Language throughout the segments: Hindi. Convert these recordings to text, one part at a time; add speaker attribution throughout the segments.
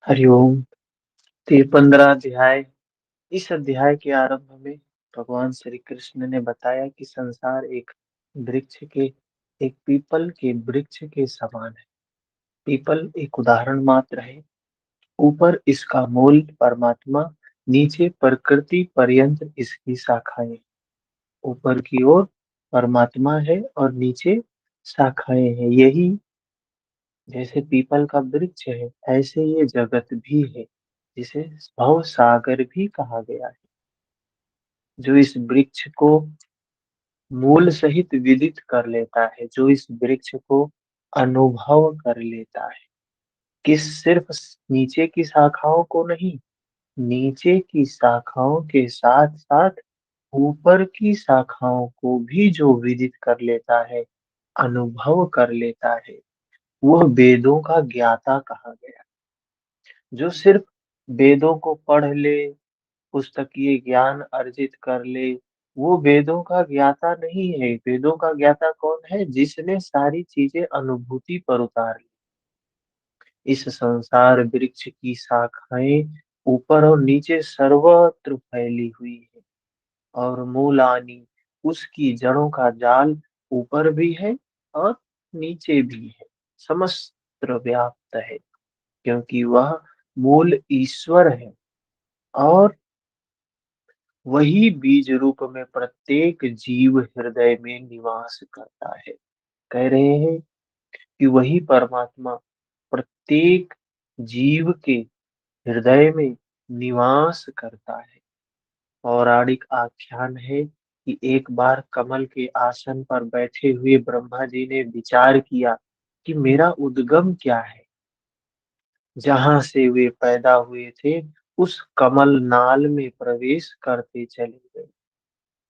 Speaker 1: हरिओम। तो ये 15 अध्याय, इस अध्याय के आरंभ में भगवान श्री कृष्ण ने बताया कि संसार एक पीपल के वृक्ष के समान है। पीपल एक उदाहरण मात्र है। ऊपर इसका मूल परमात्मा, नीचे प्रकृति पर्यंत इसकी शाखाएं। ऊपर की ओर परमात्मा है और नीचे शाखाएं हैं। यही जैसे पीपल का वृक्ष है, ऐसे ये जगत भी है, जिसे भव सागर भी कहा गया है। जो इस वृक्ष को मूल सहित विदित कर लेता है, जो इस वृक्ष को अनुभव कर लेता है, कि सिर्फ नीचे की शाखाओं को नहीं, नीचे की शाखाओं के साथ साथ ऊपर की शाखाओं को भी जो विदित कर लेता है, अनुभव कर लेता है, वह वेदों का ज्ञाता कहा गया। जो सिर्फ वेदों को पढ़ ले, पुस्तकीय ज्ञान अर्जित कर ले, वो वेदों का ज्ञाता नहीं है। वेदों का ज्ञाता कौन है? जिसने सारी चीजें अनुभूति पर उतार ली। इस संसार वृक्ष की शाखाएं ऊपर और नीचे सर्वत्र फैली हुई है, और मूलानी, उसकी जड़ों का जाल ऊपर भी है और नीचे भी है, समस्त व्याप्त है, क्योंकि वह मूल ईश्वर है और वही बीज रूप में प्रत्येक जीव हृदय में निवास करता है। कह रहे हैं कि वही परमात्मा प्रत्येक जीव के हृदय में निवास करता है। पौराणिक आख्यान है कि एक बार कमल के आसन पर बैठे हुए ब्रह्मा जी ने विचार किया कि मेरा उद्गम क्या है। जहां से वे पैदा हुए थे, उस कमल नाल में प्रवेश करते चले गए।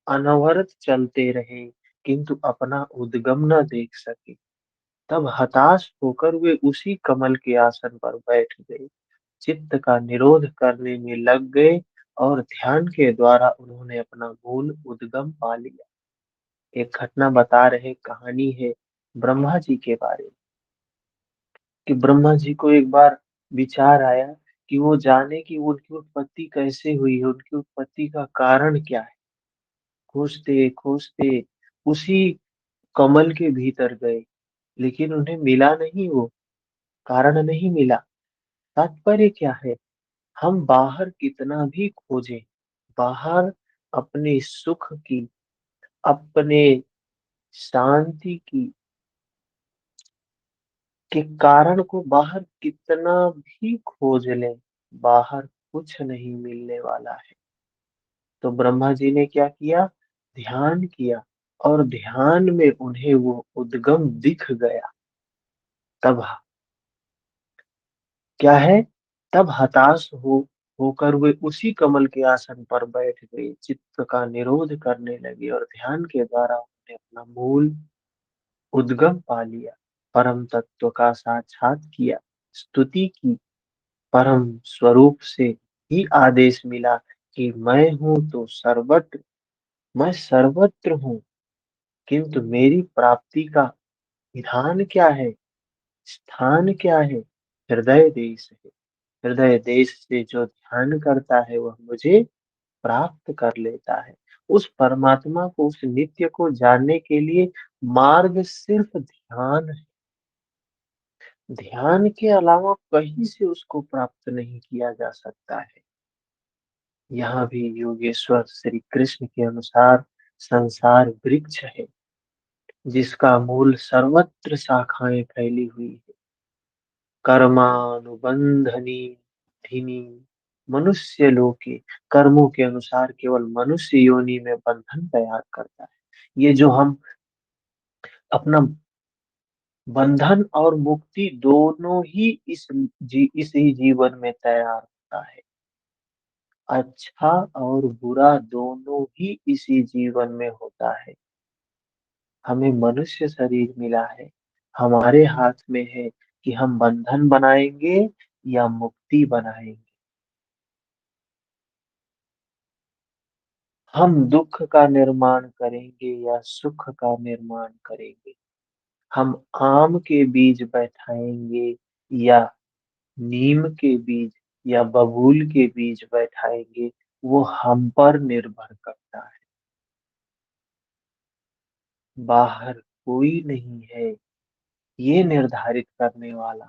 Speaker 1: अनवरत चलते रहे, किंतु अपना उद्गम न देख सके। तब हताश होकर वे उसी कमल के आसन पर बैठ गए, चित्त का निरोध करने में लग गए, और ध्यान के द्वारा उन्होंने अपना मूल उद्गम पा लिया। एक घटना बता रहे, कहानी है ब्रह्मा जी के बारे में, कि ब्रह्मा जी को एक बार विचार आया कि वो जाने कि उनकी उत्पत्ति कैसे हुई है, उनकी उत्पत्ति का कारण क्या है। खोजते खोजते उसी कमल के भीतर गए, लेकिन उन्हें मिला नहीं, वो कारण नहीं मिला। तात्पर्य क्या है? हम बाहर कितना भी खोजें, बाहर अपने सुख की, अपने शांति की के कारण को बाहर कितना भी खोज लें, बाहर कुछ नहीं मिलने वाला है। तो ब्रह्मा जी ने क्या किया? ध्यान किया, और ध्यान में उन्हें वो उद्गम दिख गया। तब क्या है? तब हताश होकर वे उसी कमल के आसन पर बैठ गए, चित्त का निरोध करने लगे, और ध्यान के द्वारा उन्होंने अपना मूल उद्गम पा लिया, परम तत्व का साक्षात किया, स्तुति की। परम स्वरूप से ही आदेश मिला कि मैं हूं तो सर्वत्र, मैं सर्वत्र हूँ, किंतु मेरी प्राप्ति का विधान क्या है, स्थान क्या है? हृदय देश है। हृदय देश से जो ध्यान करता है, वह मुझे प्राप्त कर लेता है। उस परमात्मा को, उस नित्य को जानने के लिए मार्ग सिर्फ ध्यान है। ध्यान के अलावा कहीं से उसको प्राप्त नहीं किया जा सकता है। यहाँ भी योगेश्वर श्री कृष्ण के अनुसार संसार वृक्ष है, जिसका मूल सर्वत्र शाखाएं फैली हुई है। कर्मानुबंधनी धिनी मनुष्य लोके, कर्मों के अनुसार केवल मनुष्य योनि में बंधन तैयार करता है। ये जो हम अपना बंधन और मुक्ति दोनों ही इस ही जीवन में तैयार होता है। अच्छा और बुरा दोनों ही इसी जीवन में होता है। हमें मनुष्य शरीर मिला है, हमारे हाथ में है कि हम बंधन बनाएंगे या मुक्ति बनाएंगे। हम दुख का निर्माण करेंगे या सुख का निर्माण करेंगे। हम आम के बीज बैठाएंगे या नीम के बीज या बबूल के बीज बैठाएंगे, वो हम पर निर्भर करता है। बाहर कोई नहीं है ये निर्धारित करने वाला।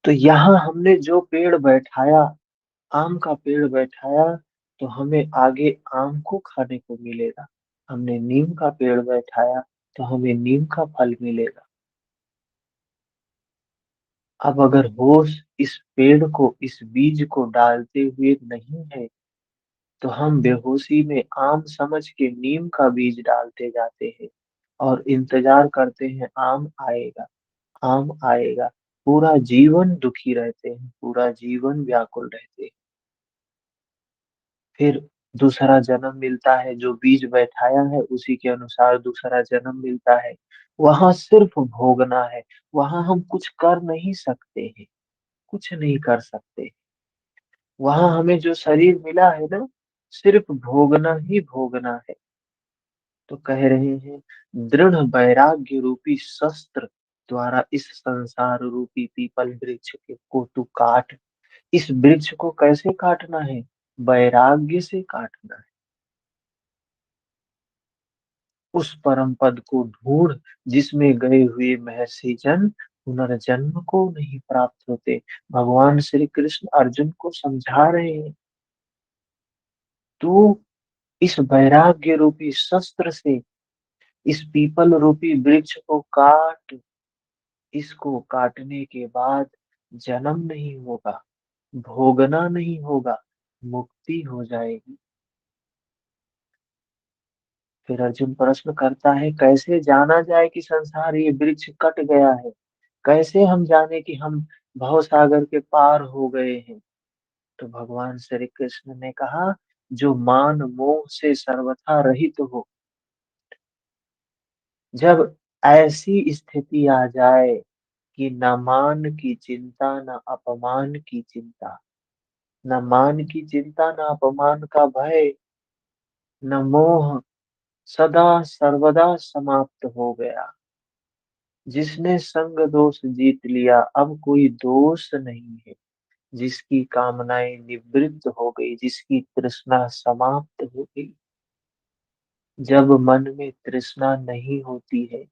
Speaker 1: तो यहाँ हमने जो पेड़ बैठाया, आम का पेड़ बैठाया, तो हमें आगे आम को खाने को मिलेगा। हमने नीम का पेड़ बैठाया तो हमें नीम का फल मिलेगा। अब अगर होश इस पेड़ को, इस बीज को डालते हुए नहीं है, तो हम बेहोशी में आम समझ के नीम का बीज डालते जाते हैं और इंतजार करते हैं आम आएगा, आम आएगा। पूरा जीवन दुखी रहते हैं, पूरा जीवन व्याकुल रहते हैं। फिर दूसरा जन्म मिलता है, जो बीज बैठाया है उसी के अनुसार दूसरा जन्म मिलता है। वहां सिर्फ भोगना है, वहां हम कुछ कर नहीं सकते हैं, कुछ नहीं कर सकते। वहां हमें जो शरीर मिला है ना, सिर्फ भोगना ही भोगना है। तो कह रहे हैं, दृढ़ वैराग्य रूपी शस्त्र द्वारा इस संसार रूपी पीपल वृक्ष के को तू काट। इस वृक्ष को कैसे काटना है? वैराग्य से काटना है। उस परम पद को ढूंढ जिसमें गए हुए महर्षि जन पुनर्जन्म को नहीं प्राप्त होते। भगवान श्री कृष्ण अर्जुन को समझा रहे हैं, तू इस वैराग्य रूपी शस्त्र से इस पीपल रूपी वृक्ष को काट। इसको काटने के बाद जन्म नहीं होगा, भोगना नहीं होगा, मुक्ति हो जाएगी। फिर अर्जुन प्रश्न करता है, कैसे जाना जाए कि संसार ये वृक्ष कट गया है? कैसे हम जाने कि हम भव सागर के पार हो गए हैं? तो भगवान श्री कृष्ण ने कहा, जो मान मोह से सर्वथा रहित हो। जब ऐसी स्थिति आ जाए कि न मान की चिंता, न अपमान की चिंता, न मान की चिंता, न अपमान का भय, न मोह, सदा सर्वदा समाप्त हो गया। जिसने संग दोष जीत लिया, अब कोई दोष नहीं है। जिसकी कामनाएं निवृत्त हो गई, जिसकी तृष्णा समाप्त हो गई। जब मन में तृष्णा नहीं होती है,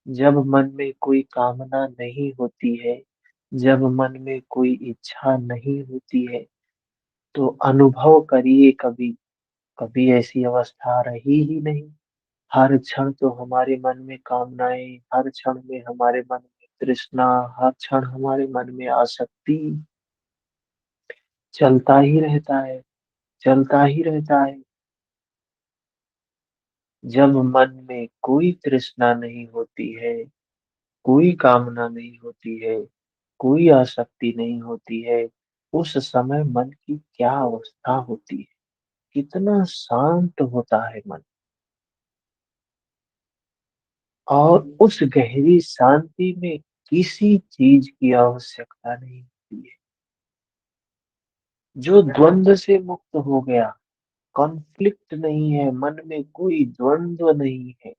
Speaker 1: जब मन में कोई कामना नहीं होती है, जब मन में कोई इच्छा नहीं होती है, तो अनुभव करिए, कभी कभी ऐसी अवस्था रही ही नहीं। हर क्षण तो हमारे मन में कामनाएं, हर क्षण में हमारे मन में तृष्णा, हर क्षण हमारे मन में आसक्ति चलता ही रहता है, चलता ही रहता है। जब मन में कोई तृष्णा नहीं होती है, कोई कामना नहीं होती है, कोई आसक्ति नहीं होती है, उस समय मन की क्या अवस्था होती है, कितना शांत होता है मन। और उस गहरी शांति में किसी चीज की आवश्यकता नहीं होती है। जो द्वंद्व से मुक्त हो गया, कॉन्फ्लिक्ट नहीं है, मन में कोई द्वंद्व नहीं है,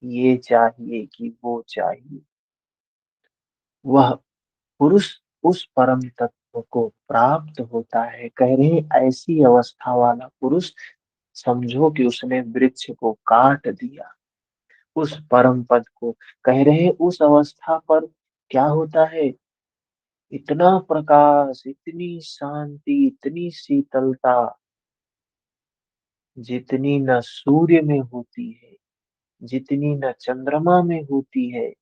Speaker 1: ये चाहिए कि वो चाहिए, वह पुरुष उस परम तत्व को प्राप्त होता है। कह रहे हैं, ऐसी अवस्था वाला पुरुष समझो कि उसने वृक्ष को काट दिया, उस परम पद को। कह रहे हैं, उस अवस्था पर क्या होता है? इतना प्रकाश, इतनी शांति, इतनी शीतलता, जितनी न सूर्य में होती है, जितनी न चंद्रमा में होती है,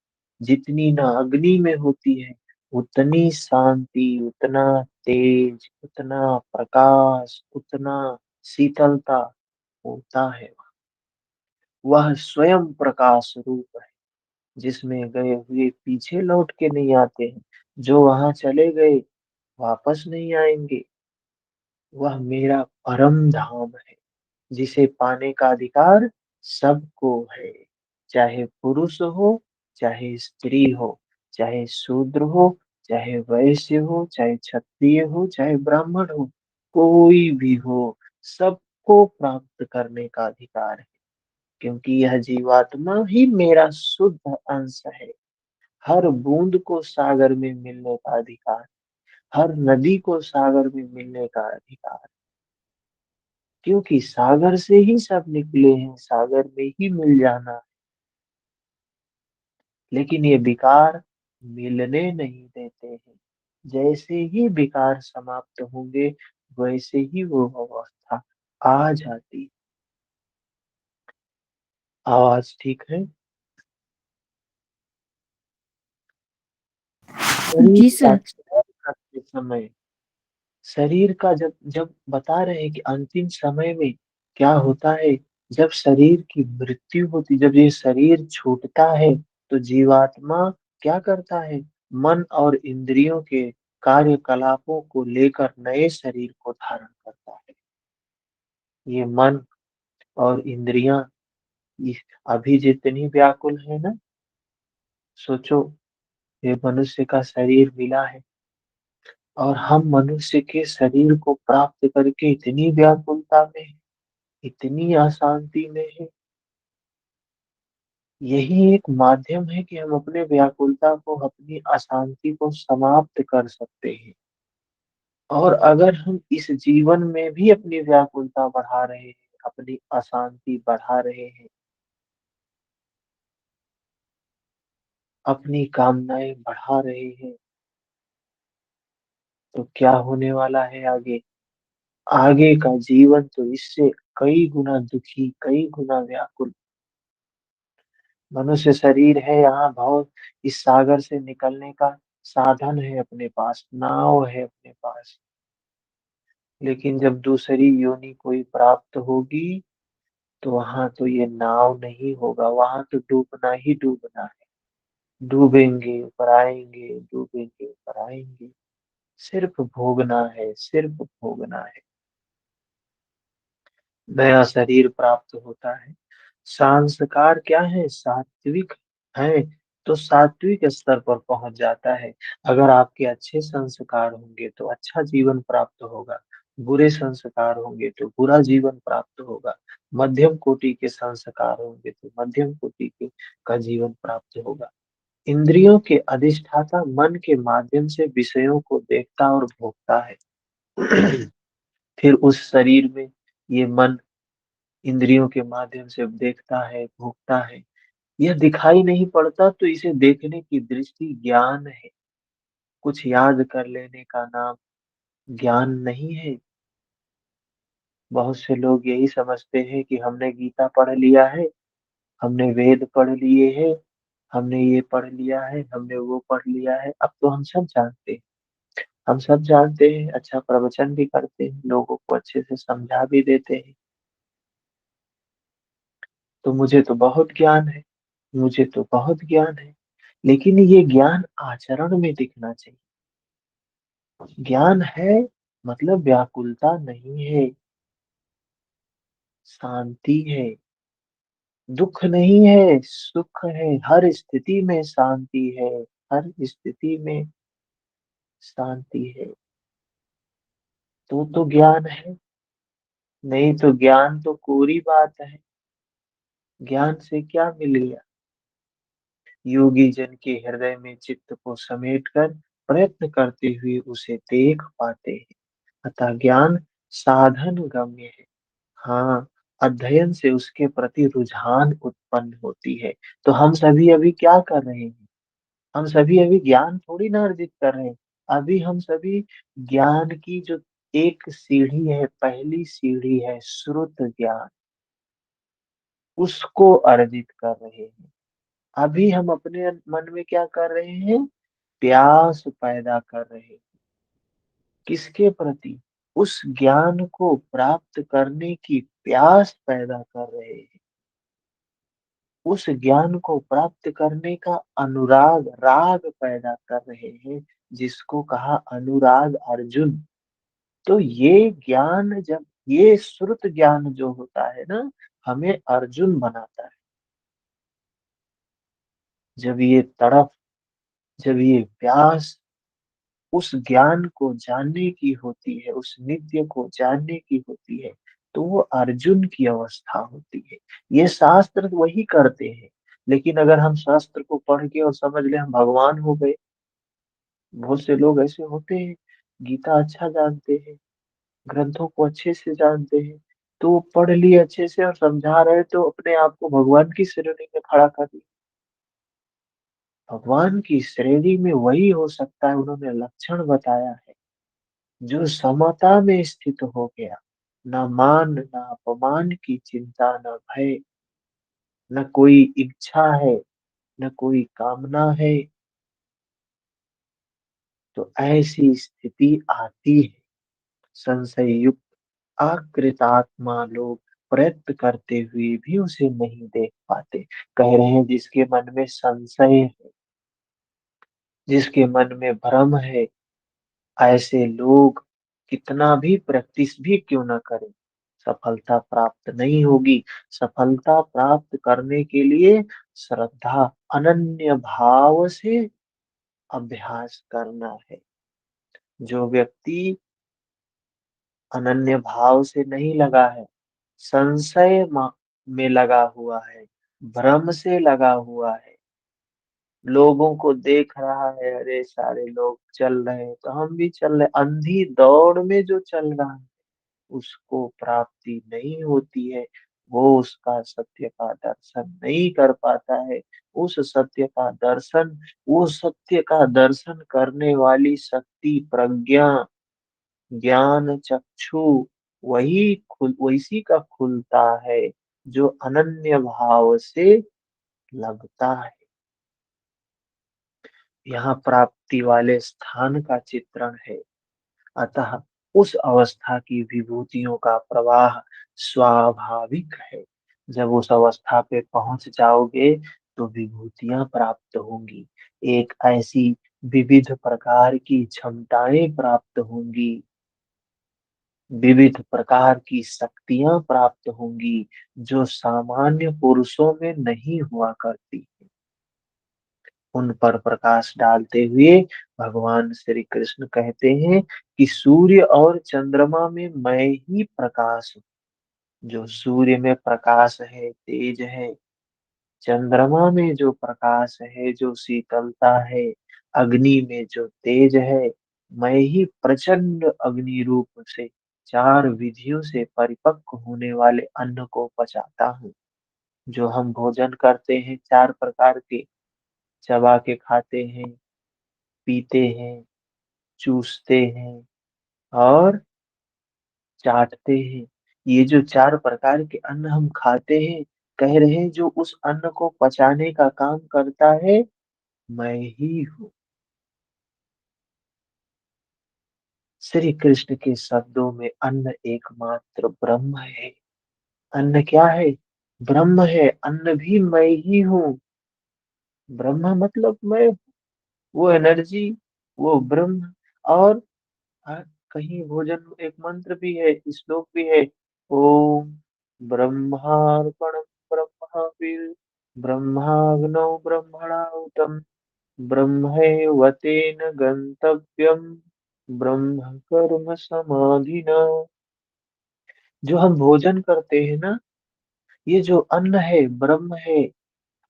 Speaker 1: जितनी न अग्नि में होती है, उतनी शांति, उतना तेज, उतना प्रकाश, उतना शीतलता होता है। वह स्वयं प्रकाश रूप है, जिसमें गए हुए पीछे लौट के नहीं आते हैं, जो वहां चले गए वापस नहीं आएंगे। वह मेरा परम धाम है, जिसे पाने का अधिकार सबको है। चाहे पुरुष हो, चाहे स्त्री हो, चाहे शूद्र हो, चाहे वैश्य हो, चाहे क्षत्रिय हो, चाहे ब्राह्मण हो, कोई भी हो, सबको प्राप्त करने का अधिकार है। क्योंकि यह जीवात्मा ही मेरा शुद्ध अंश है। हर बूंद को सागर में मिलने का अधिकार, हर नदी को सागर में मिलने का अधिकार, क्योंकि सागर से ही सब निकले हैं, सागर में ही मिल जाना है। लेकिन ये विकार मिलने नहीं देते हैं। जैसे ही विकार समाप्त होंगे, वैसे ही वो अवस्था आ जाती। आवाज ठीक है? शरीर
Speaker 2: जी
Speaker 1: का
Speaker 2: सर।
Speaker 1: त्याग करते समय, शरीर का जब जब बता रहे हैं कि अंतिम समय में क्या होता है, जब शरीर की मृत्यु होती, जब ये शरीर छूटता है, तो जीवात्मा क्या करता है, मन और इंद्रियों के कार्यकलापों को लेकर नए शरीर को धारण करता है। ये मन और इंद्रियां अभी जितनी व्याकुल है ना, सोचो, ये मनुष्य का शरीर मिला है और हम मनुष्य के शरीर को प्राप्त करके इतनी व्याकुलता में, इतनी अशांति में है। यही एक माध्यम है कि हम अपने व्याकुलता को, अपनी अशांति को समाप्त कर सकते हैं। और अगर हम इस जीवन में भी अपनी व्याकुलता बढ़ा रहे हैं, अपनी अशांति बढ़ा रहे हैं, अपनी कामनाएं बढ़ा रहे हैं, तो क्या होने वाला है आगे? आगे का जीवन तो इससे कई गुना दुखी, कई गुना व्याकुल। मनुष्य शरीर है यहाँ, बहुत इस सागर से निकलने का साधन है अपने पास, नाव है अपने पास। लेकिन जब दूसरी योनि कोई प्राप्त होगी, तो वहां तो ये नाव नहीं होगा, वहां तो डूबना ही डूबना है। डूबेंगे ऊपर आएंगे, डूबेंगे ऊपर आएंगे। सिर्फ भोगना है, सिर्फ भोगना है। नया शरीर प्राप्त होता है। संस्कार क्या है? सात्विक है, तो सात्विक स्तर पर पहुंच जाता है। अगर आपके अच्छे संस्कार होंगे तो अच्छा जीवन प्राप्त होगा, बुरे संस्कार होंगे तो बुरा जीवन प्राप्त होगा, मध्यम कोटि के संस्कार होंगे तो मध्यम कोटि के का जीवन प्राप्त होगा। इंद्रियों के अधिष्ठाता मन के माध्यम से विषयों को देखता और भोगता है। फिर उस शरीर में ये मन इंद्रियों के माध्यम से देखता है, भोगता है। यह दिखाई नहीं पड़ता, तो इसे देखने की दृष्टि ज्ञान है। कुछ याद कर लेने का नाम ज्ञान नहीं है। बहुत से लोग यही समझते हैं कि हमने गीता पढ़ लिया है, हमने वेद पढ़ लिए हैं, हमने ये पढ़ लिया है, हमने वो पढ़ लिया है, अब तो हम सब जानते हैं। हम सब जानते हैं, अच्छा प्रवचन भी करते हैं, लोगों को अच्छे से समझा भी देते हैं। तो मुझे तो बहुत ज्ञान है, मुझे तो बहुत ज्ञान है। लेकिन ये ज्ञान आचरण में दिखना चाहिए। ज्ञान है मतलब व्याकुलता नहीं है, शांति है, दुख नहीं है, सुख है। हर स्थिति में शांति है, हर स्थिति में शांति है। तो ज्ञान है, नहीं तो ज्ञान तो कोरी बात है। ज्ञान से क्या मिल गया? योगी जन के हृदय में चित्त को समेटकर प्रयत्न करते हुए उसे देख पाते हैं। अतः ज्ञान साधन गम्य है। हाँ, अध्ययन से उसके प्रति रुझान उत्पन्न होती है। तो हम सभी अभी क्या कर रहे हैं? हम सभी अभी ज्ञान थोड़ी ना अर्जित कर रहे हैं। अभी हम सभी ज्ञान की जो एक सीढ़ी है, पहली सीढ़ी है श्रुत ज्ञान, उसको अर्जित कर रहे हैं। अभी हम अपने मन में क्या कर रहे हैं? प्यास पैदा कर रहे हैं। किसके प्रति? उस ज्ञान को प्राप्त करने की प्यास पैदा कर रहे हैं। उस ज्ञान को प्राप्त करने का अनुराग, राग पैदा कर रहे हैं, जिसको कहा अनुराग अर्जुन। तो ये ज्ञान, जब ये श्रुत ज्ञान जो होता है ना, हमें अर्जुन बनाता है। जब ये तड़प, जब ये प्यास उस ज्ञान को जानने की होती है, उस नित्य को जानने की होती है, तो वो अर्जुन की अवस्था होती है। ये शास्त्र वही करते हैं। लेकिन अगर हम शास्त्र को पढ़ के और समझ ले हम भगवान हो गए, बहुत से लोग ऐसे होते हैं, गीता अच्छा जानते हैं, ग्रंथों को अच्छे से जानते हैं, तो वो पढ़ लिए अच्छे से और समझा रहे तो अपने आप को भगवान की श्रेणी में खड़ा कर दिया। भगवान की श्रेणी में वही हो सकता है, उन्होंने लक्षण बताया है, जो समता में स्थित हो गया, न मान न अपमान की चिंता, न भय, न कोई इच्छा है, न कोई कामना है। तो ऐसी स्थिति आती है। संशय युक्त अकृतात्मा लोग प्रयत्न करते हुए भी उसे नहीं देख पाते। कह रहे हैं जिसके मन में संशय है, जिसके मन में भ्रम है, ऐसे लोग कितना भी प्रैक्टिस भी क्यों ना करें, सफलता प्राप्त नहीं होगी। सफलता प्राप्त करने के लिए श्रद्धा, अनन्य भाव से अभ्यास करना है। जो व्यक्ति अनन्य भाव से नहीं लगा है, संशय में लगा हुआ है, भ्रम से लगा हुआ है, लोगों को देख रहा है, अरे सारे लोग चल रहे हैं तो हम भी चल रहे, अंधी दौड़ में जो चल रहा है उसको प्राप्ति नहीं होती है। वो उसका सत्य का दर्शन नहीं कर पाता है। उस सत्य का दर्शन, वो सत्य का दर्शन करने वाली शक्ति, प्रज्ञा, ज्ञान चक्षु, वैसी का खुलता है जो अनन्य भाव से लगता है। यहाँ प्राप्ति वाले स्थान का चित्रण है। अतः उस अवस्था की विभूतियों का प्रवाह स्वाभाविक है। जब उस अवस्था पे पहुंच जाओगे तो विभूतियां प्राप्त होंगी, एक ऐसी विविध प्रकार की क्षमताएं प्राप्त होंगी, विविध प्रकार की शक्तियां प्राप्त होंगी, जो सामान्य पुरुषों में नहीं हुआ करती। उन पर प्रकाश डालते हुए भगवान श्री कृष्ण कहते हैं कि सूर्य और चंद्रमा में मैं ही प्रकाश हूँ। जो सूर्य में प्रकाश है, तेज है, चंद्रमा में जो प्रकाश है, जो शीतलता है, अग्नि में जो तेज है, मैं ही प्रचंड अग्नि रूप से चार विधियों से परिपक्व होने वाले अन्न को पचाता हूँ। जो हम भोजन करते हैं चार प्रकार के, चबा के खाते हैं, पीते हैं, चूसते हैं और चाटते हैं। ये जो चार प्रकार के अन्न हम खाते हैं, कह रहे हैं जो उस अन्न को पचाने का काम करता है मैं ही हूँ। श्री कृष्ण के शब्दों में अन्न एकमात्र ब्रह्म है। अन्न क्या है? ब्रह्म है। अन्न भी मैं ही हूँ। ब्रह्म मतलब मैं, वो एनर्जी, वो ब्रह्म। और हाँ, कहीं भोजन एक मंत्र भी है, श्लोक भी है, ओम ब्रह्मार्पणम ब्रह्मविद ब्रह्माग्नौ ब्रह्मणाहुतम ब्रह्मैवतेन गंतव्यम ब्रह्म कर्म समाधिना। जो हम भोजन करते हैं ना, ये जो अन्न है ब्रह्म है।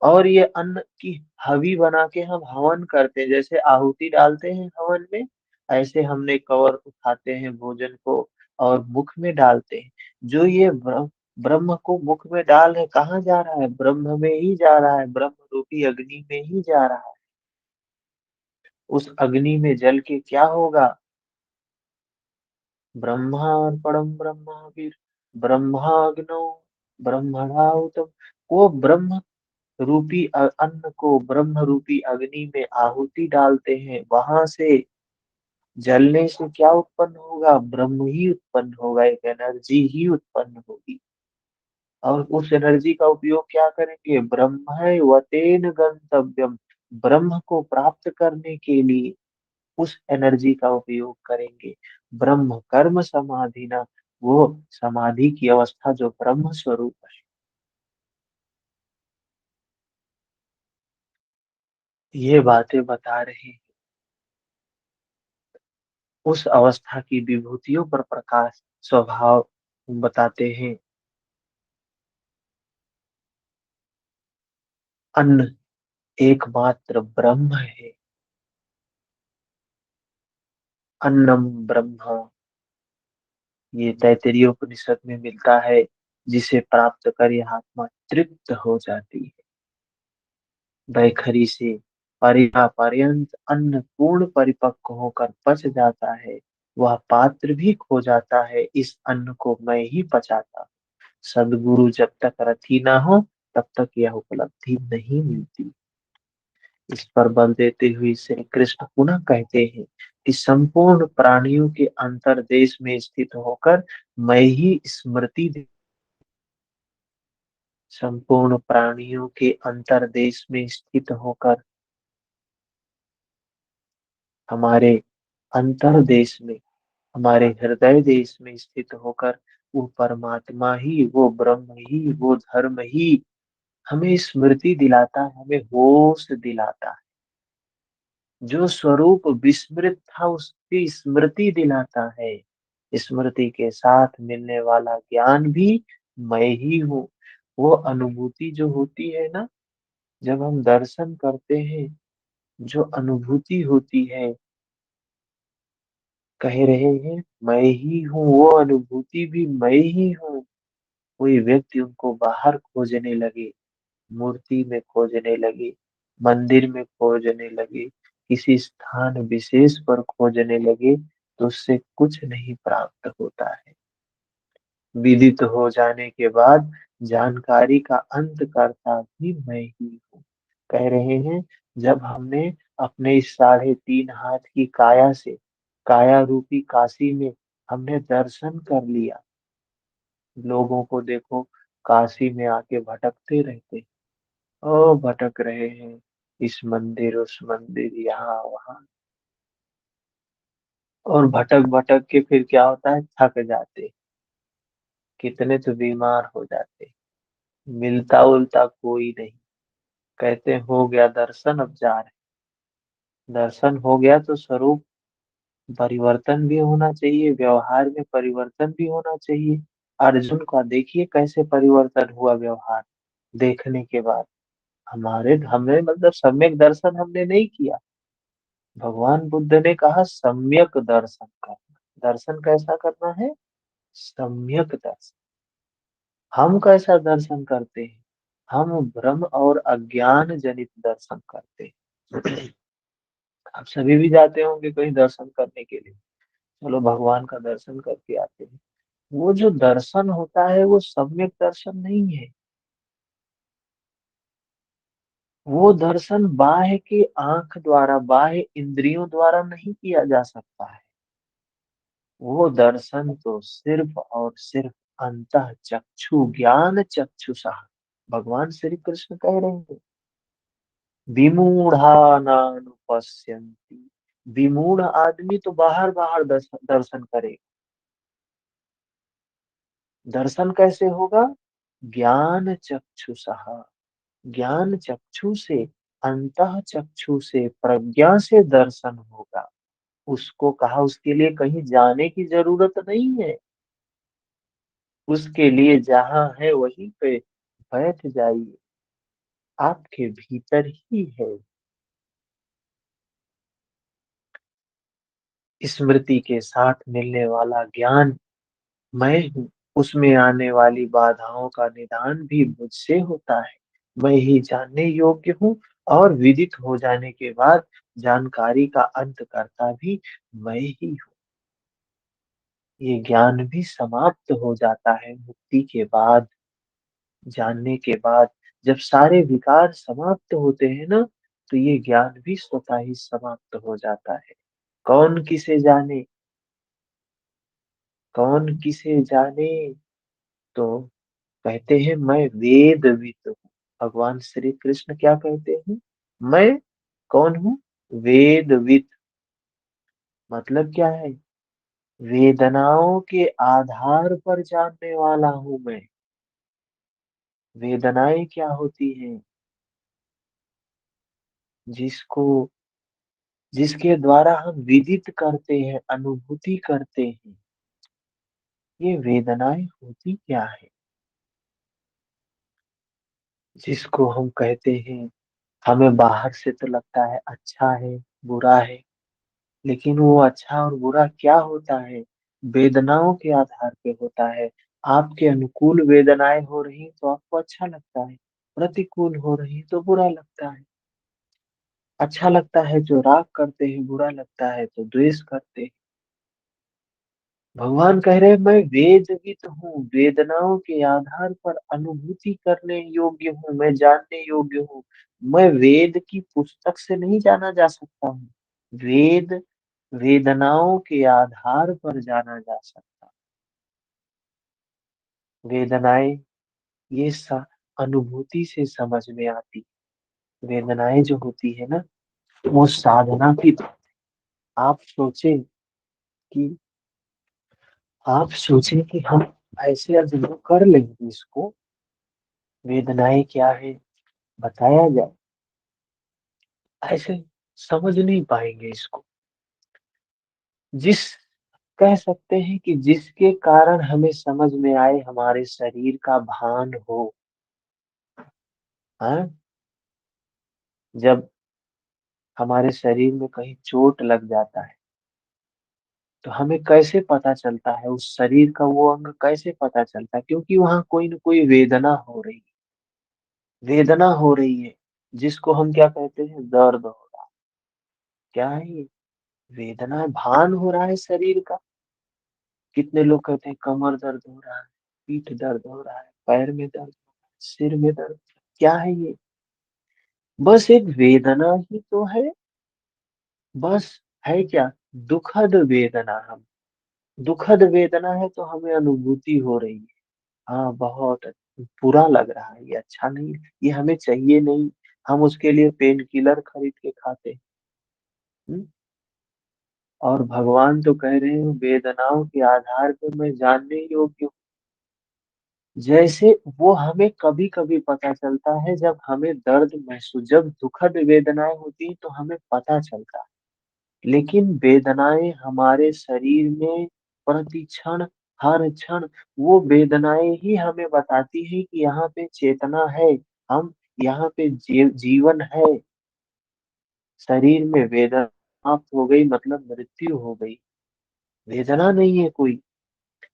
Speaker 1: और ये अन्न की हवी बना के हम हवन करते हैं, जैसे आहुति डालते हैं हवन में, ऐसे हमने कवर उठाते हैं भोजन को और मुख में डालते हैं। जो ये ब्रह्म को मुख में डाल है, कहाँ जा रहा है? ब्रह्म में ही जा रहा है, ब्रह्म रूपी अग्नि में ही जा रहा है। उस अग्नि में जल के क्या होगा? ब्रह्मार्पणम ब्रह्मवीर ब्रह्माग्नौ ब्रह्मणाहुतम। वो ब्रह्म रूपी अन्न को ब्रह्म रूपी अग्नि में आहुति डालते हैं, वहां से जलने से क्या उत्पन्न होगा? ब्रह्म ही उत्पन्न होगा, एक एनर्जी ही उत्पन्न होगी। और उस एनर्जी का उपयोग क्या करेंगे? ब्रह्मैवतेन गंतव्यम, ब्रह्म को प्राप्त करने के लिए उस एनर्जी का उपयोग करेंगे। ब्रह्म कर्म समाधि ना, वो समाधि की अवस्था जो ब्रह्म स्वरूप है। ये बातें बता रहे हैं। उस अवस्था की विभूतियों पर प्रकाश स्वभाव बताते हैं। अन्न एकमात्र ब्रह्म है। अन्नम ब्रह्म, ये तैत्तिरीय उपनिषद में मिलता है, जिसे प्राप्त कर यह आत्मा तृप्त हो जाती है। बैखरी से परिया पर्यंत अन्न पूर्ण परिपक्व होकर पच जाता है। वह पात्र भी खो जाता है, इस अन्न को मैं ही पचाता हूँ। सदगुरु जब तक रथी ना हो, तब तक यह उपलब्धि नहीं मिलती। इस पर बल देते हुए श्री कृष्ण पुनः कहते हैं कि संपूर्ण प्राणियों के अंतर्देश में स्थित होकर मैं ही संपूर्ण प्राणियों के अंतर्देश में स्थित होकर, हमारे अंतर्देश में, हमारे हृदय देश में स्थित होकर, वो परमात्मा ही, वो ब्रह्म ही, वो धर्म ही हमें स्मृति दिलाता है, हमें होश दिलाता है। जो स्वरूप विस्मृत था उसकी स्मृति दिलाता है। स्मृति के साथ मिलने वाला ज्ञान भी मैं ही हूँ। वो अनुभूति जो होती है ना, जब हम दर्शन करते हैं, जो अनुभूति होती है, कह रहे हैं मैं ही हूँ, वो अनुभूति भी मैं ही हूँ। कोई व्यक्ति उनको बाहर खोजने लगे, मूर्ति में खोजने लगे, मंदिर में खोजने लगे, किसी स्थान विशेष पर खोजने लगे, तो उससे कुछ नहीं प्राप्त होता है। विदित हो जाने के बाद जानकारी का अंत करता भी मैं ही हूँ। कह रहे हैं, जब हमने अपने इस 3.5 हाथ की काया से, काया रूपी काशी में हमने दर्शन कर लिया। लोगों को देखो, काशी में आके भटकते रहते, ओ भटक रहे हैं, इस मंदिर उस मंदिर, यहाँ वहाँ, और भटक भटक के फिर क्या होता है, थक जाते, कितने तो बीमार हो जाते, मिलता उलता कोई नहीं। कहते हैं, हो गया दर्शन, अब जा रहे। दर्शन हो गया तो स्वरूप परिवर्तन भी होना चाहिए, व्यवहार में परिवर्तन भी होना चाहिए। अर्जुन का देखिए कैसे परिवर्तन हुआ व्यवहार देखने के बाद। हमारे हमें मतलब सम्यक दर्शन हमने नहीं किया। भगवान बुद्ध ने कहा सम्यक दर्शन करना। दर्शन कैसा करना है? सम्यक दर्शन। हम कैसा दर्शन करते हैं? हम भ्रम और अज्ञान जनित दर्शन करते हैं। आप सभी भी जाते होंगे कहीं दर्शन करने के लिए, चलो भगवान का दर्शन करके आते हैं। वो जो दर्शन होता है वो सम्यक दर्शन नहीं है। वो दर्शन बाह्य के आंख द्वारा, बाह्य इंद्रियों द्वारा नहीं किया जा सकता है। वो दर्शन तो सिर्फ और सिर्फ अंतः चक्षु ज्ञान चक्षुषा, भगवान श्री कृष्ण कह रहे हैं, विमूढ़ा नानुपश्यन्ति। विमूढ़ आदमी तो बाहर बाहर दर्शन करे। दर्शन कैसे होगा? ज्ञान चक्षुषा, ज्ञान चक्षु से, अंतः चक्षु से, प्रज्ञा से दर्शन होगा। उसको कहा, उसके लिए कहीं जाने की जरूरत नहीं है। उसके लिए जहां है वहीं पे बैठ जाइए, आपके भीतर ही है। स्मृति के साथ मिलने वाला ज्ञान मैं हूँ। उसमें आने वाली बाधाओं का निदान भी मुझसे होता है। मैं ही जानने योग्य हूँ, और विदित हो जाने के बाद जानकारी का अंत करता भी मैं ही हूँ। ये ज्ञान भी समाप्त हो जाता है मुक्ति के बाद। जानने के बाद जब सारे विकार समाप्त होते हैं ना, तो ये ज्ञान भी स्वतः ही समाप्त हो जाता है। कौन किसे जाने, कौन किसे जाने, तो कहते हैं मैं वेदविद हूँ। भगवान श्री कृष्ण क्या कहते हैं? मैं कौन हूँ? वेदविद। मतलब क्या है? वेदनाओं के आधार पर जानने वाला हूँ मैं। वेदनाएं क्या होती हैं? जिसको, जिसके द्वारा हम विदित करते हैं, अनुभूति करते हैं, ये वेदनाएं होती क्या है? जिसको हम कहते हैं, हमें बाहर से तो लगता है अच्छा है, बुरा है, लेकिन वो अच्छा और बुरा क्या होता है? वेदनाओं के आधार पे होता है। आपके अनुकूल वेदनाएँ हो रही हैं तो आपको अच्छा लगता है, प्रतिकूल हो रही हैं तो बुरा लगता है। अच्छा लगता है जो राग करते हैं, बुरा लगता है तो द्वेष करते हैं। भगवान कह रहे हैं मैं वेदविद हूँ, वेदनाओं के आधार पर अनुभूति करने योग्य हूँ, मैं जानने योग्य हूँ। मैं वेद की पुस्तक से नहीं जाना जा सकता हूँ। वेद वेदनाओं के आधार पर जाना जा सकता है। वेदनाएं ये अनुभूति से समझ में आती। वेदनाएं जो होती है ना, वो साधना की। आप सोचे कि आप सोचे कि हम ऐसे अनुभव कर लेंगे इसको, वेदनाएं क्या है बताया जाए, ऐसे समझ नहीं पाएंगे इसको। जिस कह सकते हैं कि जिसके कारण हमें समझ में आए, हमारे शरीर का भान हो। हाँ, जब हमारे शरीर में कहीं चोट लग जाता है तो हमें कैसे पता चलता है, उस शरीर का वो अंग कैसे पता चलता है? क्योंकि वहां कोई न कोई वेदना हो रही है, वेदना हो रही है, जिसको हम क्या कहते हैं, दर्द हो रहा है। क्या है ये? वेदना है, भान हो रहा है शरीर का। कितने लोग कहते हैं कमर दर्द हो रहा है, पीठ दर्द हो रहा है, पैर में दर्द हो रहा है, सिर में दर्द। क्या है ये? बस एक वेदना ही तो है। बस है क्या? दुखद वेदना। हम दुखद वेदना है तो हमें अनुभूति हो रही है। हाँ, बहुत बुरा लग रहा है, ये अच्छा नहीं, ये हमें चाहिए नहीं। हम उसके लिए पेन किलर खरीद के खाते हैं। हम्म? और भगवान तो कह रहे हैं वेदनाओं के आधार पर मैं जानने योग्य हूँ। जैसे वो हमें कभी कभी पता चलता है जब हमें दर्द महसूस, जब दुखद वेदनाएं होती हैं तो हमें पता चलता है। लेकिन वेदनाएं हमारे शरीर में प्रति क्षण, हर क्षण, वो वेदनाएं ही हमें बताती है कि यहाँ पे चेतना है। हम यहाँ पे जीवन है। शरीर में वेदना समाप्त हो गई मतलब मृत्यु हो गई, वेदना नहीं है कोई।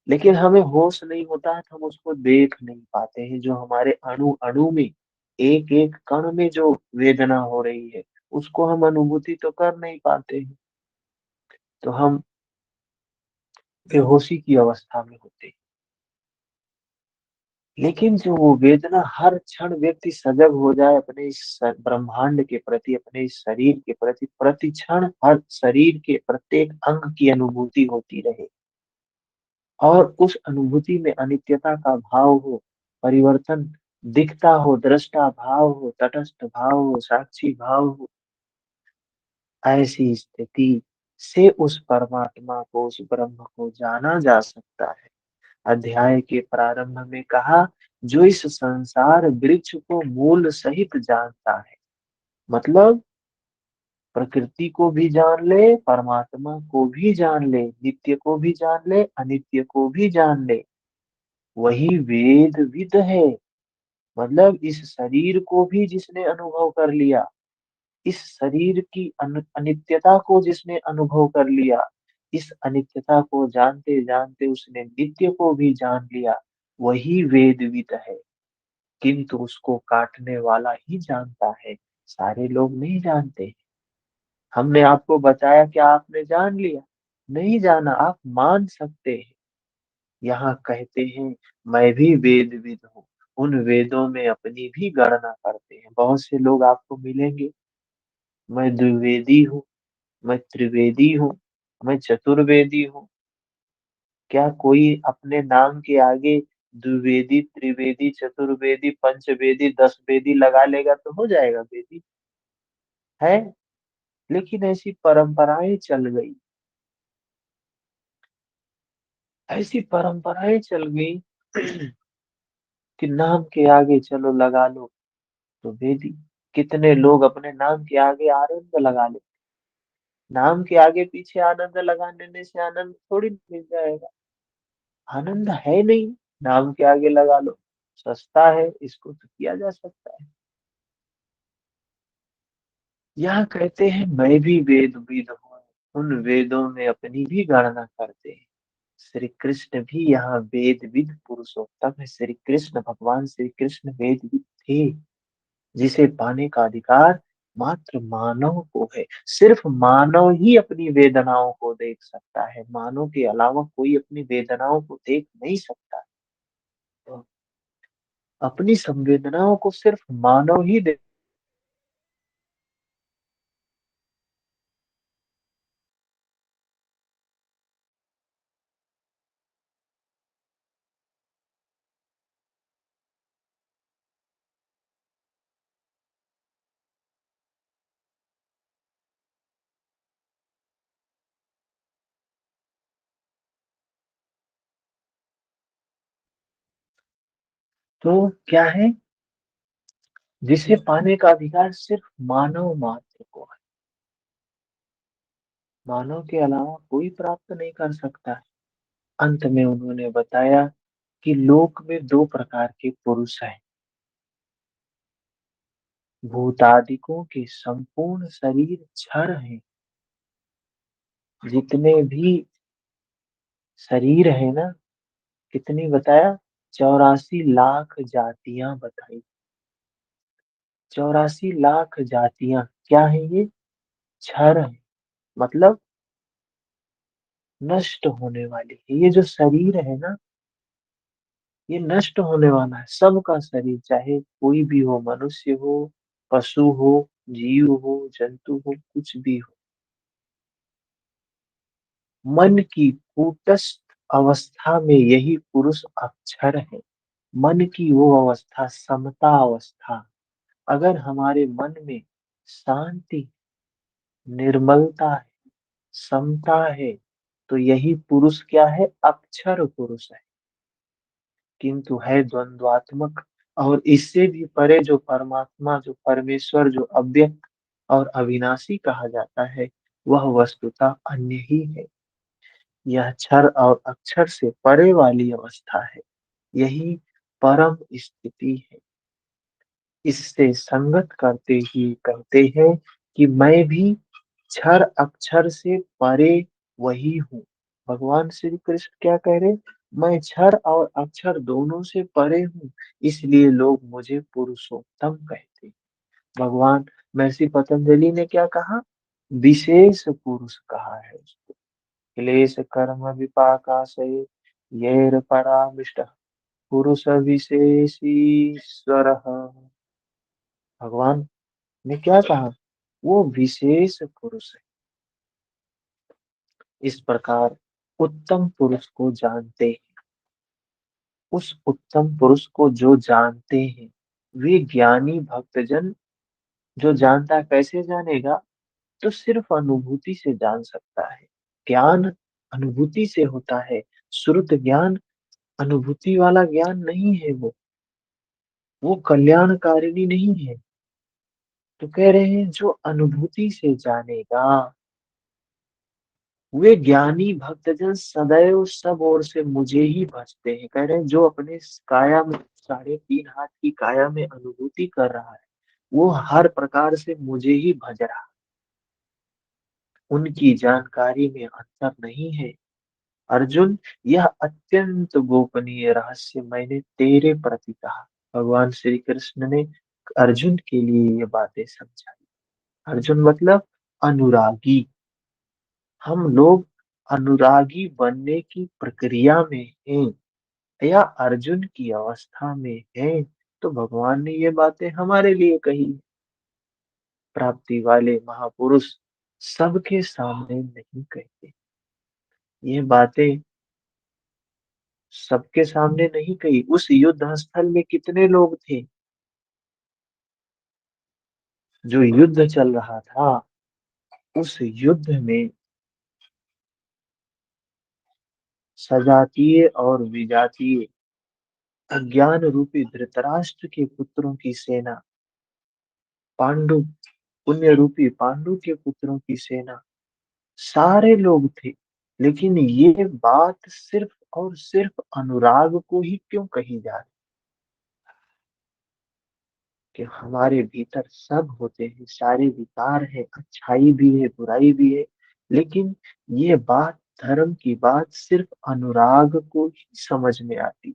Speaker 1: लेकिन हमें होश नहीं होता है तो हम उसको देख नहीं पाते हैं, जो हमारे अणु अणु में, एक एक कण में जो वेदना हो रही है, उसको हम अनुभूति तो कर नहीं पाते हैं। तो हम बेहोशी की अवस्था में होते हैं। लेकिन जो वो वेदना हर क्षण व्यक्ति सजग हो जाए अपने इस ब्रह्मांड के प्रति, अपने इस शरीर के प्रति, प्रति क्षण हर शरीर के प्रत्येक अंग की अनुभूति होती रहे, और उस अनुभूति में अनित्यता का भाव हो, परिवर्तन दिखता हो, दृष्टा भाव हो, तटस्थ भाव हो, साक्षी भाव हो। ऐसी स्थिति से उस परमात्मा को, उस ब्रह्म को जाना जा सकता है। अध्याय के प्रारंभ में कहा, जो इस संसार वृक्ष को मूल सहित जानता है। मतलब प्रकृति को भी जान ले, परमात्मा को भी जान ले, नित्य को भी जान ले, अनित्य को भी जान ले, वही वेद विद है। मतलब इस शरीर को भी जिसने अनुभव कर लिया, इस शरीर की अनित्यता को जिसने अनुभव कर लिया, इस अनित्यता को जानते जानते उसने नित्य को भी जान लिया, वही वेदविद है। किंतु उसको काटने वाला ही जानता है, सारे लोग नहीं जानते। हमने आपको बताया, क्या आपने जान लिया? नहीं जाना, आप मान सकते हैं। यहाँ कहते हैं मैं भी वेदविद हूँ। उन वेदों में अपनी भी गणना करते हैं। बहुत से लोग आपको मिलेंगे, मैं द्विवेदी हूँ, मैं त्रिवेदी हूँ, मैं चतुर्वेदी हूँ। क्या कोई अपने नाम के आगे द्विवेदी, त्रिवेदी, चतुर्वेदी, पंचवेदी, 10 वेदी लगा लेगा तो हो जाएगा वेदी? है? लेकिन ऐसी परंपराएं चल गई, ऐसी परंपराएं चल गई कि नाम के आगे चलो लगा लो तो वेदी। कितने लोग अपने नाम के आगे आनंद लगा ले। नाम के आगे पीछे आनंद लगा लेने से आनंद थोड़ी मिल जाएगा। आनंद है नहीं, नाम के आगे लगा लो। सस्ता है, इसको तो किया जा सकता है। यहाँ कहते हैं मैं भी वेद विद हूँ, उन वेदों में अपनी भी गणना करते हैं। श्री कृष्ण भी यहाँ वेद विद पुरुषोत्तम है। श्री कृष्ण, भगवान श्री कृष्ण वेद विद थे, जिसे पाने का अधिकार मात्र मानव को है। सिर्फ मानव ही अपनी वेदनाओं को देख सकता है, मानव के अलावा कोई अपनी वेदनाओं को देख नहीं सकता। तो अपनी संवेदनाओं को सिर्फ मानव ही देख। तो क्या है, जिसे पाने का अधिकार सिर्फ मानव मात्र को है, मानव के अलावा कोई प्राप्त नहीं कर सकता है। अंत में उन्होंने बताया कि लोक में दो प्रकार के पुरुष हैं। भूतादिकों के संपूर्ण शरीर क्षर हैं। जितने भी शरीर है ना, कितनी बताया, 84 लाख जातियां बताई। 84 लाख जातियां क्या है ये, क्षर है, मतलब नष्ट होने वाली है। ये जो शरीर है ना, ये नष्ट होने वाला है। सबका शरीर, चाहे कोई भी हो, मनुष्य हो, पशु हो, जीव हो, जंतु हो, कुछ भी हो। मन की कूटस्थ अवस्था में यही पुरुष अक्षर है। मन की वो अवस्था, समता अवस्था, अगर हमारे मन में शांति, निर्मलता है, समता है, तो यही पुरुष क्या है, अक्षर पुरुष है। किंतु है द्वंद्वात्मक, और इससे भी परे जो परमात्मा, जो परमेश्वर, जो अव्यक्त और अविनाशी कहा जाता है, वह वस्तुतः अन्य ही है। यह क्षर और अक्षर से परे वाली अवस्था है, यही परम स्थिति है। इससे संगत करते ही कहते हैं कि मैं भी क्षर अक्षर से परे वही हूँ। भगवान श्री कृष्ण क्या कह रहे, मैं क्षर और अक्षर दोनों से परे हूँ, इसलिए लोग मुझे पुरुषोत्तम कहते हैं। भगवान महर्षि पतंजलि ने क्या कहा, विशेष पुरुष कहा है उसको। क्लेश कर्म विपाकाशय येर परामिष्ट पुरुष विशेषीश्वर। भगवान ने क्या कहा, वो विशेष पुरुष है। इस प्रकार उत्तम पुरुष को जानते हैं। उस उत्तम पुरुष को जो जानते हैं, वे ज्ञानी भक्तजन, जो जानता कैसे जानेगा, तो सिर्फ अनुभूति से जान सकता है। ज्ञान अनुभूति से होता है। श्रुत ज्ञान अनुभूति वाला ज्ञान नहीं है, वो कल्याणकारिणी नहीं है। तो कह रहे हैं जो अनुभूति से जानेगा, वे ज्ञानी भक्तजन सदैव सब ओर से मुझे ही भजते हैं। कह रहे हैं जो अपने काया में, 3.5 हाथ की काया में अनुभूति कर रहा है, वो हर प्रकार से मुझे ही भज रहा है। उनकी जानकारी में अंतर नहीं है। अर्जुन, यह अत्यंत गोपनीय रहस्य मैंने तेरे प्रति कहा। भगवान श्री कृष्ण ने अर्जुन के लिए ये बातें समझाई। अर्जुन मतलब अनुरागी। हम लोग अनुरागी बनने की प्रक्रिया में हैं, या अर्जुन की अवस्था में हैं, तो भगवान ने ये बातें हमारे लिए कही। प्राप्ति वाले महापुरुष सबके सामने नहीं कहते। ये बातें सबके सामने नहीं कही। उस युद्ध स्थल में कितने लोग थे, जो युद्ध चल रहा था, उस युद्ध में सजातीय और विजातीय अज्ञान रूपी धृतराष्ट्र के पुत्रों की सेना, पांडु, पुण्य रूपी पांडु के पुत्रों की सेना, सारे लोग थे। लेकिन ये बात सिर्फ और सिर्फ अनुराग को ही क्यों कही जा रही, कि हमारे भीतर सब होते हैं, सारे विकार है, अच्छाई भी है, बुराई भी है, लेकिन ये बात, धर्म की बात, सिर्फ अनुराग को ही समझ में आती,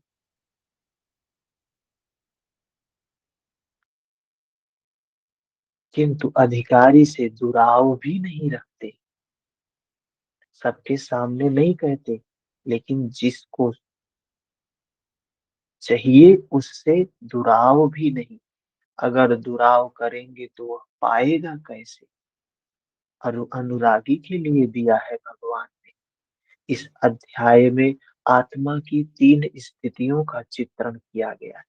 Speaker 1: किंतु अधिकारी से दुराव भी नहीं रखते। सबके सामने नहीं कहते, लेकिन जिसको चाहिए उससे दुराव भी नहीं। अगर दुराव करेंगे तो वह पाएगा कैसे? अनुरागी के लिए दिया है भगवान ने। इस अध्याय में आत्मा की 3 स्थितियों का चित्रण किया गया है।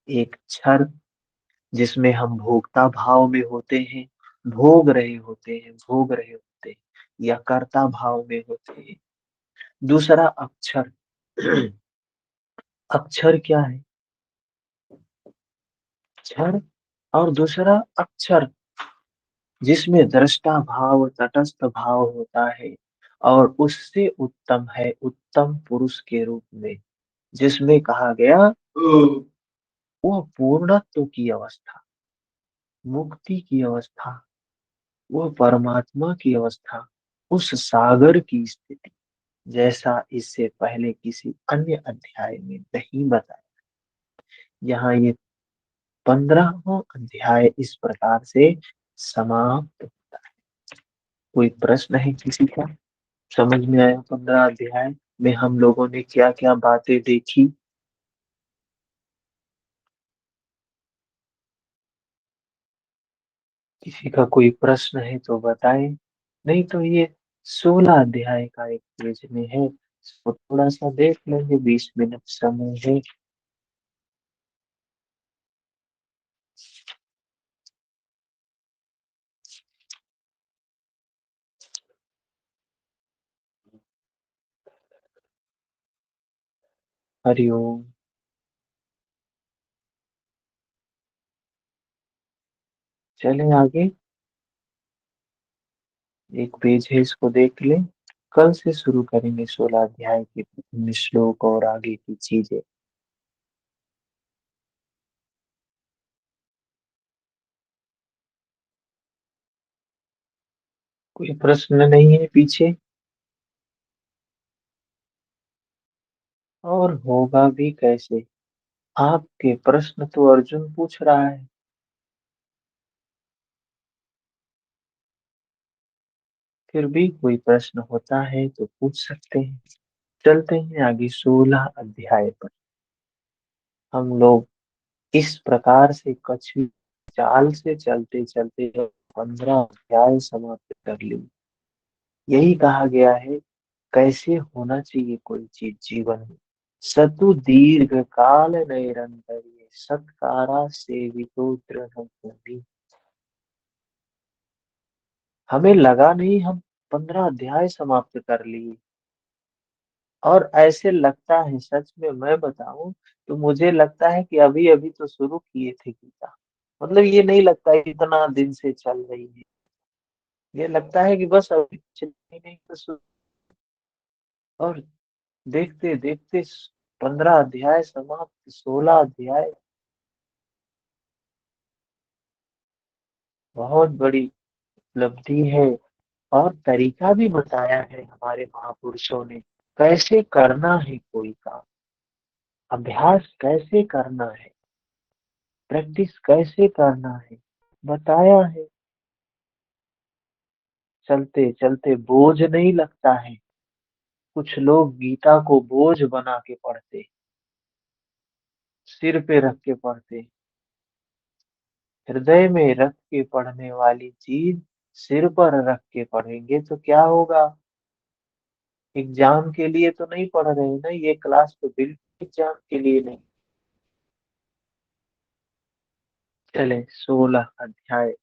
Speaker 1: एक क्षर, जिसमें हम भोक्ता भाव में होते हैं, भोग रहे होते हैं, या कर्ता भाव में होते हैं। दूसरा अक्षर। अक्षर क्या है? क्षर। और दूसरा अक्षर, जिसमें दृष्टा भाव, तटस्थ भाव होता है, और उससे उत्तम है उत्तम पुरुष के रूप में, जिसमें कहा गया वो पूर्णत्व की अवस्था, मुक्ति की अवस्था, वो परमात्मा की अवस्था, उस सागर की स्थिति, जैसा इससे पहले किसी अन्य अध्याय में नहीं बताया। यहाँ ये 15वां अध्याय इस प्रकार से समाप्त होता है। कोई प्रश्न है किसी का? समझ में आया 15 अध्याय में हम लोगों ने क्या क्या बातें देखी? किसी का कोई प्रश्न है तो बताएं, नहीं तो ये 16 अध्याय का एक पेज में है, इसको थोड़ा सा देख लेंगे, 20 मिनट समय है। हरिओम। चलें आगे, एक पेज है, इसको देख लें। कल से शुरू करेंगे 16 अध्याय के प्रथम श्लोक और आगे की चीजें। कोई प्रश्न नहीं है पीछे? और होगा भी कैसे? आपके प्रश्न तो अर्जुन पूछ रहा है। फिर भी कोई प्रश्न होता है तो पूछ सकते हैं। चलते हैं आगे 16 अध्याय पर। हम लोग इस प्रकार से कछुए चाल से चलते चलते 15 अध्याय समाप्त कर ली। यही कहा गया है कैसे होना चाहिए कोई चीज जीवन में। सतु दीर्घ काल निरंतर सत्कारा सेवितो दृढ़ भूमि। हमें लगा नहीं हम 15 अध्याय समाप्त कर लिए, और ऐसे लगता है, सच में मैं बताऊं तो मुझे लगता है कि अभी अभी तो शुरू किए थे गीता। मतलब ये नहीं लगता है इतना दिन से चल रही है, ये लगता है कि बस अभी चली नहीं तो शुरू। और देखते देखते 15 अध्याय समाप्त, 16 अध्याय, बहुत बड़ी उपलब्धि है। और तरीका भी बताया है हमारे महापुरुषों ने, कैसे करना है कोई काम, अभ्यास कैसे करना है, प्रैक्टिस कैसे करना है, बताया है। चलते चलते बोझ नहीं लगता है। कुछ लोग गीता को बोझ बना के पढ़ते, सिर पे रख के पढ़ते। हृदय में रख के पढ़ने वाली चीज सिर पर रख के पढ़ेंगे तो क्या होगा? एग्जाम के लिए तो नहीं पढ़ रहे ना, ये क्लास तो बिल्कुल एग्जाम के लिए नहीं। चले 16 अध्याय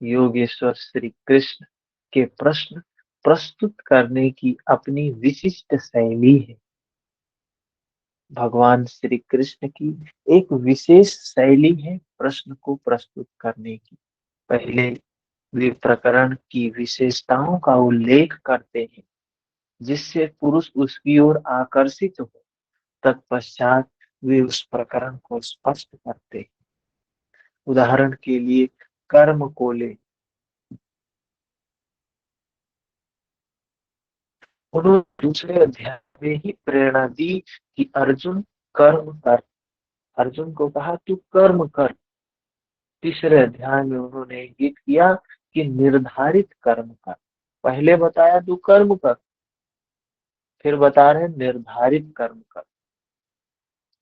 Speaker 1: योगेश्वर श्री कृष्ण के प्रश्न प्रस्तुत करने की अपनी विशिष्ट शैली है। भगवान श्री कृष्ण की एक विशेष शैली है प्रश्न को प्रस्तुत करने की। पहले वे प्रकरण की विशेषताओं का उल्लेख करते हैं, जिससे पुरुष उसकी ओर आकर्षित हो। तत्पश्चात वे उस प्रकरण को स्पष्ट करते हैं। उदाहरण के लिए कर्म को ले, उन्होंने दूसरे अध्याय में ही प्रेरणा दी कि अर्जुन कर्म कर। अर्जुन को कहा तू कर्म कर। तीसरे अध्याय में उन्होंने इंगित किया कि निर्धारित कर्म कर। पहले बताया तू कर्म कर, फिर बता रहे निर्धारित कर्म कर।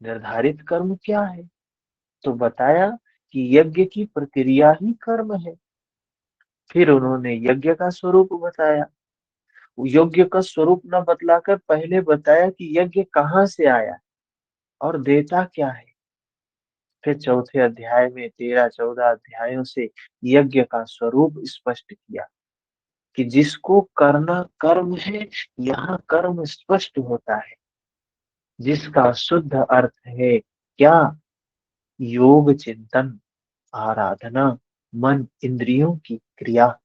Speaker 1: निर्धारित कर्म क्या है? तो बताया कि यज्ञ की प्रक्रिया ही कर्म है। फिर उन्होंने यज्ञ का स्वरूप बताया। यज्ञ का स्वरूप न बतलाकर पहले बताया कि यज्ञ कहाँ से आया और देता क्या है। फिर चौथे अध्याय में 13-14 अध्यायों से यज्ञ का स्वरूप स्पष्ट किया कि जिसको करना कर्म है, यहाँ कर्म स्पष्ट होता है, जिसका शुद्ध अर्थ है क्या? योग चिंतन, आराधना, मन इंद्रियों की क्रिया।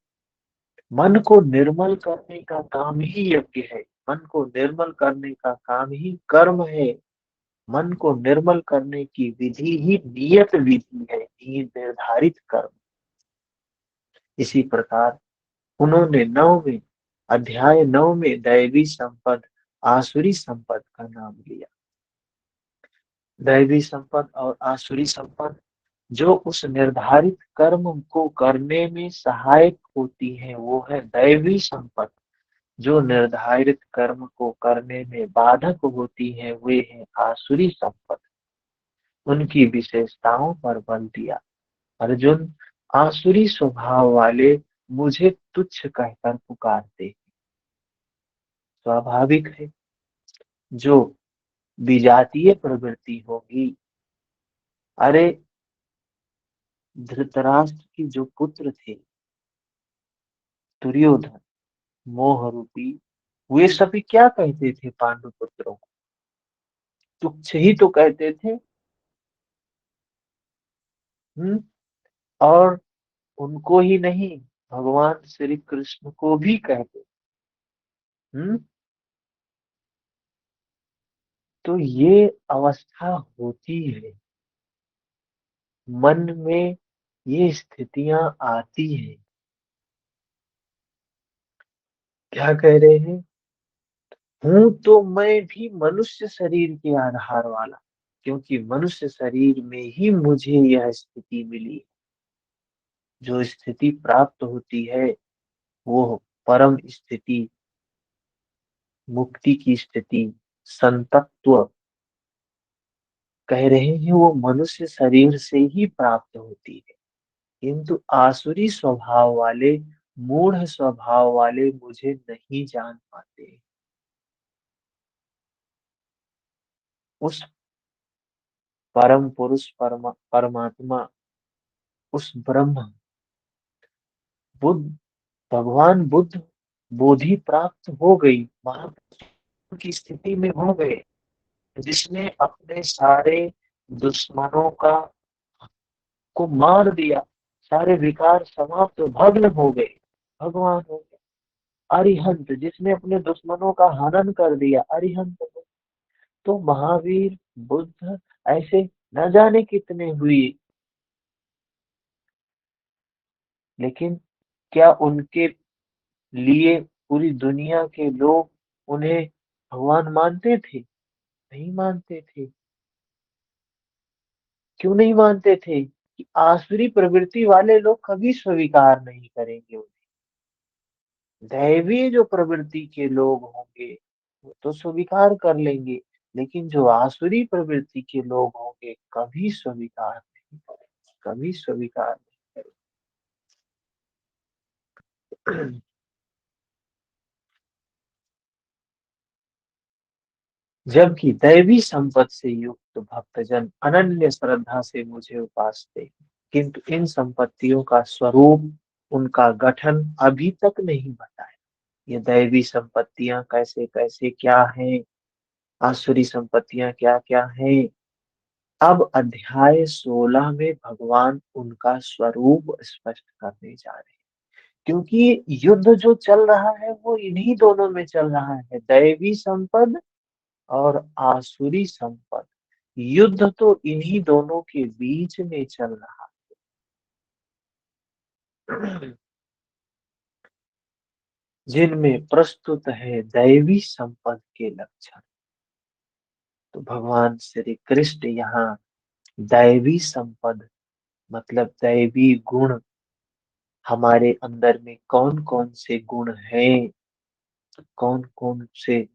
Speaker 1: मन को निर्मल करने का काम ही यज्ञ है। मन को निर्मल करने का काम ही कर्म है। मन को निर्मल करने की विधि ही नियत विधि है, निर्धारित कर्म। इसी प्रकार उन्होंने अध्याय 9 में दैवी संपद, आसुरी संपद का नाम लिया। दैवी संपद और आसुरी संपद जो उस निर्धारित कर्म को करने में सहायक होती है, वो है दैवी संपद। जो निर्धारित कर्म को करने में बाधक होती है, वे है आसुरी संपद। उनकी विशेषताओं पर बल दिया। अर्जुन, आसुरी स्वभाव वाले मुझे तुच्छ कहकर पुकारते। स्वाभाविक है, जो विजातीय प्रवृत्ति होगी। अरे, धृतराष्ट्र की जो पुत्र थे, दुर्योधन, मोह रूपी, वे सभी क्या कहते थे पांडु पुत्रों को? तुच्छ ही तो कहते थे। हम्म। और उनको ही नहीं, भगवान श्री कृष्ण को भी कहते। हम्म। तो ये अवस्था होती है, मन में ये स्थितियां आती हैं। क्या कह रहे हैं? हूं तो मैं भी मनुष्य शरीर के आधार वाला, क्योंकि मनुष्य शरीर में ही मुझे यह स्थिति मिली। जो स्थिति प्राप्त होती है वो परम स्थिति, मुक्ति की स्थिति, संतत्व कह रहे हैं, वो मनुष्य शरीर से ही प्राप्त होती है। किंतु आसुरी स्वभाव वाले, मूढ़ स्वभाव वाले मुझे नहीं जान पाते। उस परम पुरुष, परमात्मा, उस ब्रह्म, बुद्ध, भगवान बुद्ध बोधि प्राप्त हो गई, महापुरुष की स्थिति में हो गए, जिसने अपने सारे दुश्मनों का को मार दिया, सारे विकार समाप्त भग्न हो गए, भगवान हो गए। अरिहंत, जिसने अपने दुश्मनों का हनन कर दिया, अरिहंत हो। तो महावीर, बुद्ध, ऐसे न जाने कितने हुए। लेकिन क्या उनके लिए पूरी दुनिया के लोग उन्हें भगवान मानते थे? नहीं मानते थे। क्यों नहीं मानते थे? कि आसुरी प्रवृत्ति वाले लोग कभी स्वीकार नहीं करेंगे उन्हें। दैवीय जो प्रवृत्ति के लोग होंगे वो तो स्वीकार कर लेंगे, लेकिन जो आसुरी प्रवृत्ति के लोग होंगे कभी स्वीकार नहीं करेंगे, कभी स्वीकार नहीं करेंगे। जबकि दैवी संपत्ति से युक्त भक्तजन अनन्य श्रद्धा से मुझे उपासते हैं, किंतु इन संपत्तियों का स्वरूप, उनका गठन अभी तक नहीं बताया। ये दैवी संपत्तियां कैसे कैसे क्या हैं, आसुरी संपत्तियां क्या क्या हैं। अब अध्याय 16 में भगवान उनका स्वरूप स्पष्ट करने जा रहे हैं, क्योंकि युद्ध जो चल रहा है वो इन्हीं दोनों में चल रहा है, दैवी संपद और आसुरी संपद। युद्ध तो इन्हीं दोनों के बीच में चल रहा है। जिनमें प्रस्तुत है दैवी संपद के लक्षण। तो भगवान श्री कृष्ण यहाँ दैवी संपद मतलब दैवी गुण, हमारे अंदर में कौन कौन से गुण हैं, कौन कौन से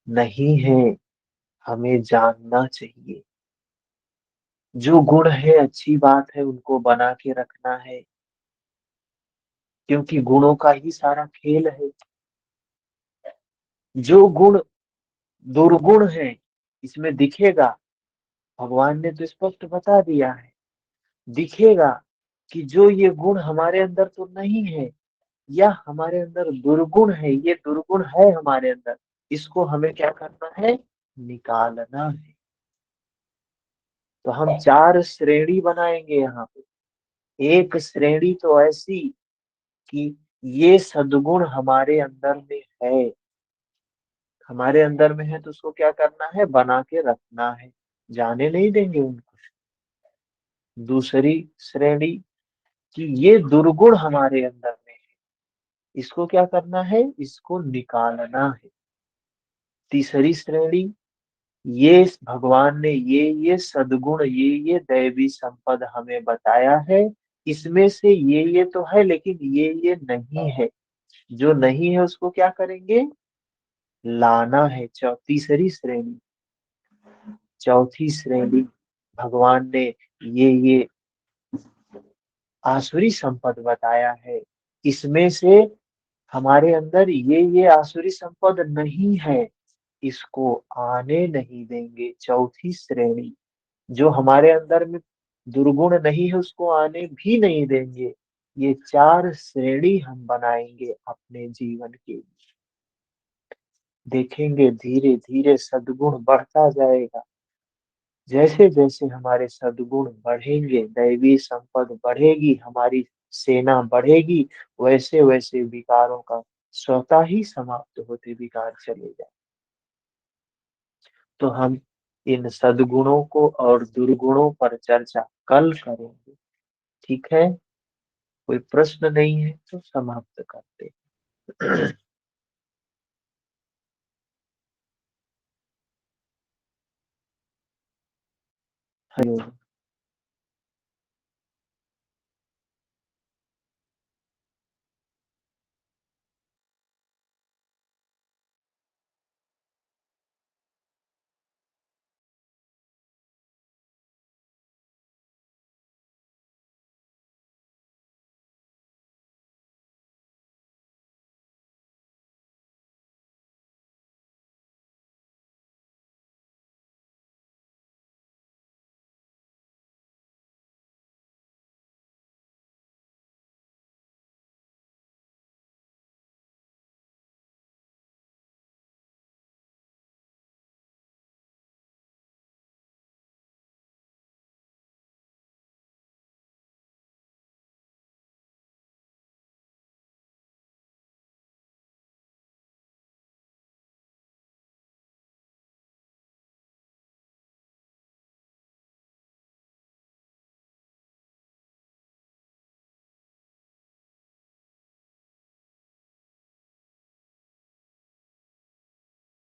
Speaker 1: नहीं है, हमें जानना चाहिए। जो गुण है अच्छी बात है, उनको बना के रखना है, क्योंकि गुणों का ही सारा खेल है। जो गुण दुर्गुण है इसमें दिखेगा, भगवान ने तो स्पष्ट बता दिया है, दिखेगा कि जो ये गुण हमारे अंदर तो नहीं है, या हमारे अंदर दुर्गुण है, ये दुर्गुण है हमारे अंदर, इसको हमें क्या करना है, निकालना है। तो हम चार श्रेणी बनाएंगे यहाँ पे। एक श्रेणी तो ऐसी कि ये सद्गुण हमारे अंदर में है, हमारे अंदर में है तो उसको क्या करना है, बना के रखना है, जाने नहीं देंगे उनको। दूसरी श्रेणी कि ये दुर्गुण हमारे अंदर में है, इसको क्या करना है, इसको निकालना है। तीसरी श्रेणी, ये भगवान ने ये सद्गुण, ये दैवी संपद हमें बताया है, इसमें से ये तो है लेकिन ये नहीं है। जो नहीं है उसको क्या करेंगे, लाना है। तीसरी श्रेणी। चौथी श्रेणी, भगवान ने ये आसुरी संपद बताया है, इसमें से हमारे अंदर ये आसुरी संपद नहीं है, इसको आने नहीं देंगे। चौथी श्रेणी, जो हमारे अंदर में दुर्गुण नहीं है उसको आने भी नहीं देंगे। ये चार श्रेणी हम बनाएंगे अपने जीवन के। देखेंगे धीरे धीरे सद्गुण बढ़ता जाएगा। जैसे जैसे हमारे सद्गुण बढ़ेंगे, दैवी संपद बढ़ेगी, हमारी सेना बढ़ेगी, वैसे वैसे विकारों का स्वतः ही समाप्त होते विकार चले जाए। तो हम इन सद्गुणों को और दुर्गुणों पर चर्चा कल करेंगे। ठीक है, कोई प्रश्न नहीं है तो समाप्त करते हैं। हरिओम।